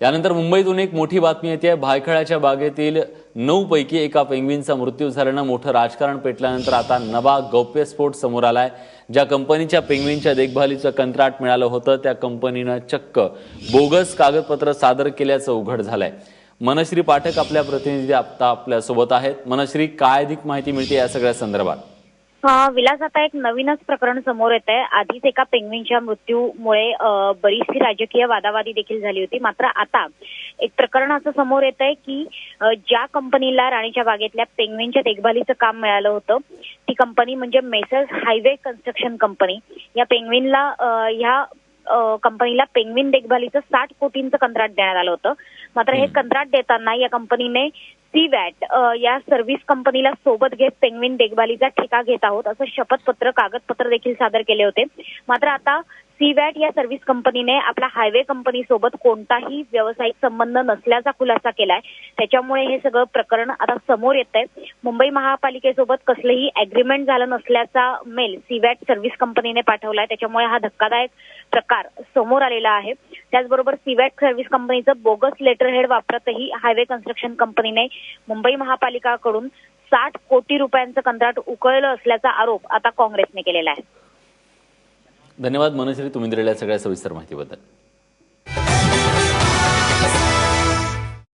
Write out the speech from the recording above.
यानंतर मुंबईतून एक मोठी बातमी येते। भायखळ्याच्या बागेतील 9 पैकी एका पेंग्विनचा मृत्यू झाल्यानं मोठं राजकारण पेटल्यानंतर आता नवा गौप्यस्फोट समोर आलाय। ज्या कंपनीच्या पेंग्विनच्या देखभालीचं कंत्राट मिळालं होतं त्या कंपनीनं चक्क बोगस कागदपत्र सादर केल्याचं उघड झालंय। मनश्री पाठक आपल्या प्रतिनिधी आता आपल्या सोबत आहेत। मनश्री, काय अधिक माहिती मिळते या सगळ्या संदर्भात? विलास, आता एक नवीनच प्रकरण समोर येत आहे। आधीच एका पेंग्विनच्या मृत्यूमुळे बरीचशी राजकीय वादावादी देखील झाली होती। मात्र आता एक प्रकरण असं समोर येत आहे की ज्या कंपनीला राणीच्या बागेतल्या पेंग्विनच्या देखभालीचं काम मिळालं होतं ती कंपनी म्हणजे मेसर्स हायवे कन्स्ट्रक्शन कंपनी। या पेंग्विनला कंपनीला पेंग्विन देखभालीचं 60 कोटींचं कंत्राट देण्यात आलं होतं। मात्र हे कंत्राट देताना या कंपनीने सीवॅट या सर्व्हिस कंपनीला सोबत घेत पेंग्विन देखभालीचा ठेका घेत आहोत असं शपथपत्र कागदपत्र देखील सादर केले होते। मात्र आता सीवॅट या सर्व्हिस कंपनीने आपला हायवे कंपनी सोबत कोणताही व्यावसायिक संबंध नसल्याचा खुलासा केलाय। त्याच्यामुळे हे सगळं प्रकरण आता समोर येतंय। मुंबई महापालिकेसोबत कसलेही अग्रीमेंट झालं नसल्याचा मेल सीवॅट सर्व्हिस कंपनीने पाठवलाय। त्याच्यामुळे हा धक्कादायक प्रकार समोर आलेला आहे। त्याचबरोबर सीवॅट सर्व्हिस कंपनीचं बोगस लेटरहेड वापरतही हायवे कन्स्ट्रक्शन कंपनीने मुंबई महापालिकेकडून 60 कोटी रुपयांचं कंत्राट उकळलं असल्याचा आरोप आता काँग्रेसने केलेला आहे। धन्यवाद मनश्री, तुम्ही दिलेल्या सगळ्या सविस्तर माहितीबद्दल।